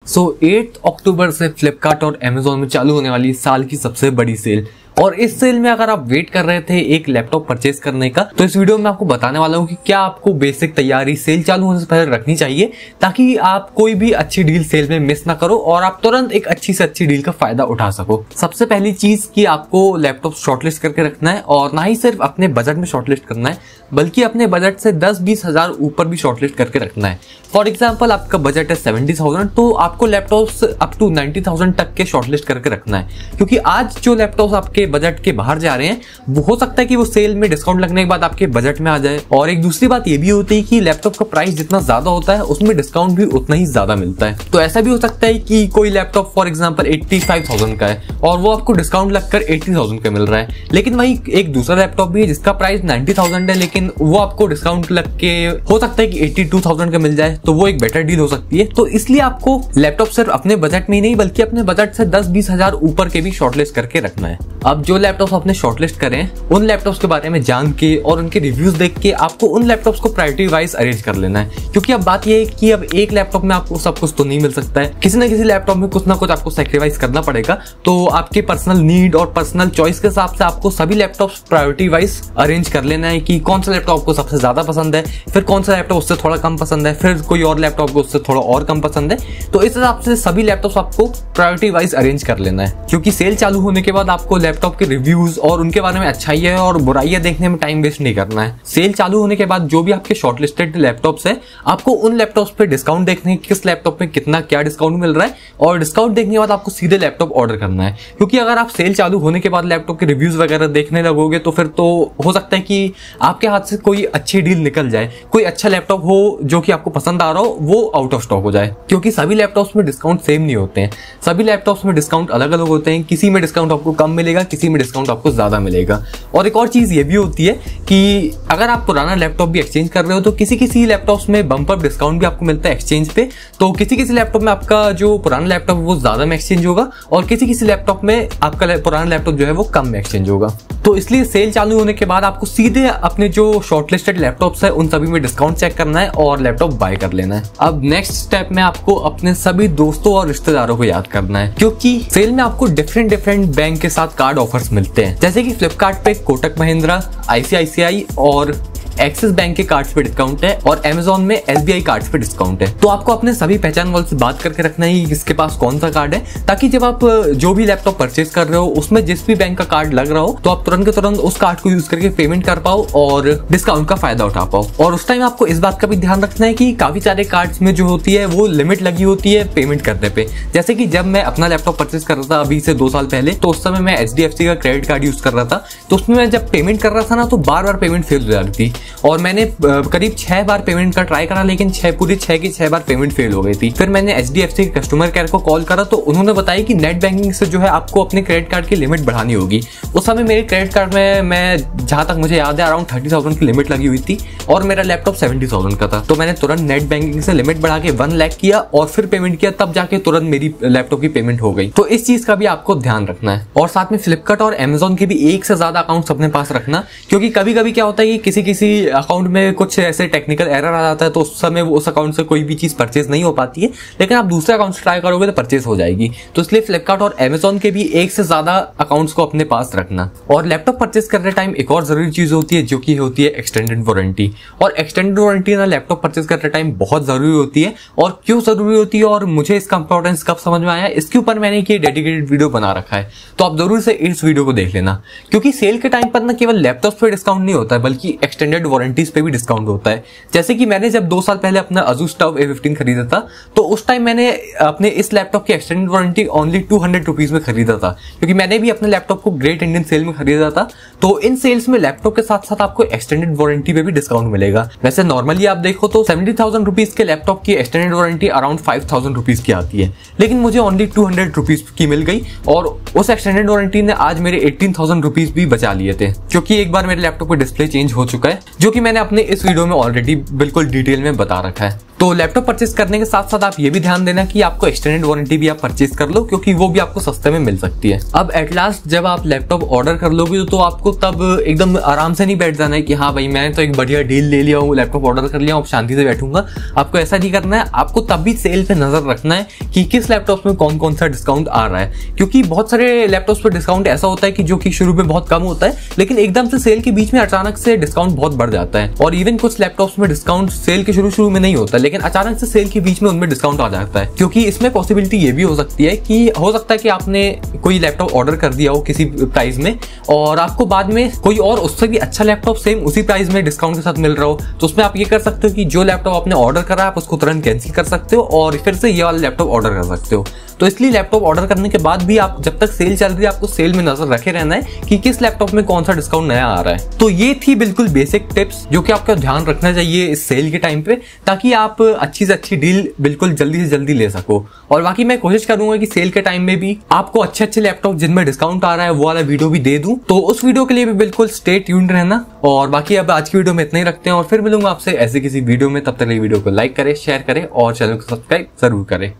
8 अक्टूबर से फ्लिपकार्ट और अमेजोन में चालू होने वाली साल की सबसे बड़ी सेल। और इस सेल में अगर आप वेट कर रहे थे एक लैपटॉप परचेज करने का, तो इस वीडियो में आपको बताने वाला हूँ कि क्या आपको बेसिक तैयारी सेल चालू होने से पहले रखनी चाहिए ताकि आप कोई भी अच्छी डील सेल में मिस ना करो और आप तुरंत एक अच्छी से अच्छी डील का फायदा उठा सको। सबसे पहली चीज कि आपको लैपटॉप शॉर्टलिस्ट करके रखना है, और ना ही सिर्फ अपने बजट में शॉर्टलिस्ट करना है बल्कि अपने बजट से 10-20 हजार ऊपर भी शॉर्टलिस्ट करके रखना है। फॉर एग्जाम्पल आपका बजट है 70,000, तो आपको लैपटॉप्स अप टू 90,000 तक के शॉर्टलिस्ट करके रखना है, क्योंकि आज जो लैपटॉप्स आपके बजट के बाहर जा रहे हैं वो हो सकता है कि वो सेल में डिस्काउंट लगने के बाद आपके बजट में आ जाए। और एक दूसरी बात ये भी होती है कि लैपटॉप का प्राइस जितना ज्यादा होता है उसमें डिस्काउंट भी उतना ही ज्यादा मिलता है। तो ऐसा भी हो सकता है कि कोई लैपटॉप फॉर एग्जाम्पल 85,000 का है और वो आपको डिस्काउंट लगकर 80,000 का मिल रहा है, लेकिन वही एक दूसरा लैपटॉप भी है जिसका प्राइस 90,000 है लेकिन वो आपको डिस्काउंट लग के हो सकता है कि 82,000 का मिल जाए, तो वो एक बेटर डील हो सकती है। तो इसलिए आपको लैपटॉप सिर्फ अपने बजट में ही नहीं बल्कि अपने बजट से 10-20 हजार ऊपर के भी शॉर्टलिस्ट करके रखना है। अब जो लैपटॉप अपने शॉर्टलिस्ट करें उन लैपटॉप्स के बारे में जान के और उनके रिव्यूज देख के आपको उन लैपटॉप्स को प्रायोरिटी वाइज अरेंज कर लेना है, क्योंकि अब बात यह है कि अब एक लैपटॉप में आपको सब कुछ तो नहीं मिल सकता है, किसी ना किसी लैपटॉप में कुछ ना कुछ आपको सैक्रिफाइस करना पड़ेगा। तो आपके पर्सनल नीड और पर्सनल चॉइस के हिसाब से आपको सभी लैपटॉप्स प्रायोरिटी वाइज अरेंज कर लेना है कि कौन सा लैपटॉप आपको सबसे ज्यादा पसंद है, फिर कौन सा लैपटॉप उससे थोड़ा कम पसंद है, फिर कोई और लैपटॉप को उससे थोड़ा और कम पसंद है। तो इस हिसाब से सभी लैपटॉप्स आपको प्रायोरिटी वाइज अरेंज कर लेना है, क्योंकि सेल चालू होने के बाद आपको लैपटॉप के रिव्यूज और उनके बारे में अच्छाइयां और बुराइयां देखने में टाइम वेस्ट नहीं करना है। सेल चालू होने के बाद जो भी आपके शॉर्टलिस्टेड लैपटॉप्स है आपको उन लैपटॉप्स पे डिस्काउंट देखने किस लैपटॉप में कितना क्या डिस्काउंट मिल रहा है, और डिस्काउंट देखने के बाद आपको सीधे लैपटॉप ऑर्डर करना है। क्योंकि अगर आप सेल चालू होने के बाद लैपटॉप के रिव्यूज वगैरह देखने लगोगे तो फिर तो हो सकता है कि आपके हाथ से कोई अच्छी डील निकल जाए, कोई अच्छा लैपटॉप हो जो कि आपको पसंद आ रहा हो वो आउट ऑफ स्टॉक हो जाए, क्योंकि सभी लैपटॉप्स में डिस्काउंट सेम नहीं होते हैं। सभी लैपटॉप्स में डिस्काउंट अलग अलग होते हैं, किसी में डिस्काउंट आपको कम मिलेगा, किसी में डिस्काउंट आपको ज्यादा मिलेगा। और एक और चीज ये भी होती है कि अगर आप पुराना लैपटॉप भी एक्सचेंज कर रहे हो तो किसी किसी लैपटॉप्स में बम्पर डिस्काउंट भी आपको मिलता है एक्सचेंज पे, तो किसी किसी लैपटॉप में आपका जो पुराना लैपटॉप वो ज्यादा में एक्सचेंज होगा और किसी किसी लैपटॉप में आपका पुराना लैपटॉप जो है वो कम में एक्सचेंज होगा। तो इसलिए सेल चालू होने के बाद आपको सीधे अपने जो शॉर्टलिस्टेड लैपटॉप्स है उन सभी में डिस्काउंट चेक करना है और लैपटॉप बाय कर लेना है। अब नेक्स्ट स्टेप में आपको अपने सभी दोस्तों और रिश्तेदारों को याद करना है, क्योंकि सेल में आपको डिफरेंट बैंक के साथ कार्ड ऑफर्स मिलते हैं, जैसे कि फ्लिपकार्ट पे कोटक महिंद्रा, ICICI और एक्सिस बैंक के कार्ड्स पे डिस्काउंट है और अमेजोन में SBI कार्ड्स पे डिस्काउंट है। तो आपको अपने सभी पहचान वालों से बात करके रखना है कि किसके पास कौन सा कार्ड है, ताकि जब आप जो भी लैपटॉप परचेज कर रहे हो उसमें जिस भी बैंक का कार्ड लग रहा हो तो आप तुरंत के तुरंत उस कार्ड को यूज करके पेमेंट कर पाओ और डिस्काउंट का फायदा उठा पाओ। और उस टाइम आपको इस बात का भी ध्यान रखना है कि काफी सारे कार्ड्स में जो होती है वो लिमिट लगी होती है पेमेंट करने पे। जैसे कि जब मैं अपना लैपटॉप परचेज कर रहा था अभी से 2 साल पहले, तो उस समय मैं HDFC का क्रेडिट कार्ड यूज कर रहा था, तो उसमें मैं जब पेमेंट कर रहा था ना तो बार पेमेंट फेल हो जाती थी और मैंने करीब 6 बार पेमेंट का ट्राई करा, लेकिन 6 बार पेमेंट फेल हो गई थी। फिर मैंने HDFC के कस्टमर केयर को कॉल करा तो उन्होंने बताया कि नेट बैंकिंग से जो है आपको अपने क्रेडिट कार्ड की लिमिट बढ़ानी होगी। उस समय मेरे क्रेडिट कार्ड में मैं जहां तक मुझे याद है अराउंड 30,000 की लिमिट लगी हुई थी और मेरा लैपटॉप 70,000 का था। तो मैंने तुरंत नेट बैंकिंग से लिमिट बढ़ा के 1 लाख किया और फिर पेमेंट किया, तब जाके तुरंत मेरी लैपटॉप की पेमेंट हो गई। तो इस चीज का भी आपको ध्यान रखना है। और साथ में फ्लिपकार्ट और अमेजोन के भी एक से ज्यादा अकाउंट अपने पास रखना, क्योंकि कभी कभी क्या होता है कि किसी अकाउंट में कुछ ऐसे टेक्निकल एरर आ जाता है तो उस समय उस अकाउंट से कोई भी चीज परचेज नहीं हो पाती है, लेकिन आप दूसरे अकाउंट से ट्राई करोगे तो परचेज हो जाएगी। तो इसलिए फ्लिपकार्ट और अमेजोन के भी एक से ज्यादा अकाउंट्स को अपने पास रखना। और लैपटॉप परचेज करने टाइम एक और जरूरी चीज होती है जो कि होती है एक्सटेंडेड वारंटी। और एक्सटेंडेड वारंटी ना लैपटॉप परचेज करने टाइम बहुत जरूरी होती है। और क्यों जरूरी होती है और मुझे इसका इंपॉर्टेंस कब समझ में आया, इसके ऊपर मैंने एक डेडिकेटेड वीडियो बना रखा है, तो आप जरूर से इस वीडियो को देख लेना। क्योंकि सेल के टाइम पर ना केवल लैपटॉप पे डिस्काउंट नहीं होता है बल्कि एक्सटेंडेड वारंटीज पे भी डिस्काउंट होता है। जैसे कि मैंने जब 2 साल पहले अपना Asus TUF A15 खरीदा था तो उस टाइम मैंने अपने इस लैपटॉप की एक्सटेंडेड वारंटी ओनली 200 रुपीज में खरीदा था, क्योंकि मैंने भी अपने लैपटॉप को ग्रेट इंडियन सेल में खरीदा था। तो इन सेल्स में लैपटॉप के साथ साथ आपको एक्सटेंडेड वारंटी पे भी डिस्काउंट मिलेगा। वैसे नॉर्मली आप देखो तो 70,000 रुपीज के लैपटॉप की एक्सटेंडेड वारंटी अराउंड 5,000 रुपीज की आती है, लेकिन मुझे ओनली 200 रुपीज की मिल गई और उस एक्सटेंडेड वारंटी ने आज मेरे 18,000 रुपीज भी बचा लिए थे, क्योंकि एक बार मेरे लैपटॉप का डिस्प्ले चेंज हो चुका है। जो कि मैंने अपने इस वीडियो में ऑलरेडी बिल्कुल डिटेल में बता रखा है। तो लैपटॉप परचेस करने के साथ साथ आप ये भी ध्यान देना कि आपको एक्सटेंडेड वारंटी भी आप परचेस कर लो, क्योंकि वो भी आपको सस्ते में मिल सकती है। अब एट लास्ट जब आप लैपटॉप ऑर्डर कर लोगे तो आपको तब एकदम आराम से नहीं बैठ जाना है कि हाँ भाई मैं तो एक बढ़िया डील ले लिया हूँ, लैपटॉप ऑर्डर कर लिया हूँ, अब शांति से बैठूंगा। आपको ऐसा नहीं करना है। आपको तब भी सेल पे नजर रखना है कि किस लैपटॉप में कौन कौन सा डिस्काउंट आ रहा है, क्योंकि बहुत सारे लैपटॉप्स पर डिस्काउंट ऐसा होता है कि जो कि शुरू में बहुत कम होता है, लेकिन एकदम से सेल के बीच में अचानक से डिस्काउंट बहुत बढ़ जाता है। और इवन कुछ लैपटॉप्स में डिस्काउंट सेल के शुरू में नहीं होता, लेकिन अचानक से सेल के बीच में उनमें डिस्काउंट आ जाता है। क्योंकि इसमें पॉसिबिलिटी ये भी हो सकती है कि हो सकता है कि आपने कोई लैपटॉप ऑर्डर कर दिया हो किसी प्राइस में और आपको बाद में कोई और उससे भी अच्छा लैपटॉप सेम उसी प्राइस में डिस्काउंट के साथ मिल रहा हो। तो उसमें आप ये कर सकते हो कि जो लैपटॉप आपने ऑर्डर करा आप उसको तुरंत कैंसिल कर सकते हो और फिर से ये वाला लैपटॉप ऑर्डर कर सकते हो। तो इसलिए लैपटॉप ऑर्डर करने के बाद भी आप जब तक सेल चल रही है आपको सेल में नजर रखे रहना है कि किस लैपटॉप में कौन सा डिस्काउंट नया आ रहा है। तो ये थी बिल्कुल बेसिक टिप्स जो कि आपका ध्यान रखना चाहिए इस सेल के टाइम पे, ताकि आप अच्छी से अच्छी डील बिल्कुल जल्दी से जल्दी ले सको। और बाकी मैं कोशिश करूंगा कि सेल के टाइम में भी आपको अच्छे अच्छे लैपटॉप जिनमें डिस्काउंट आ रहा है वो वाला वीडियो भी दे दूं। तो उस वीडियो के लिए भी बिल्कुल स्टे ट्यून्ड रहना। और बाकी अब आज की वीडियो में इतना ही रखते हैं और फिर मिलूंगा आपसे ऐसे किसी वीडियो में। तब तक ये वीडियो को लाइक करें, शेयर करें और चैनल को सब्सक्राइब जरूर करें।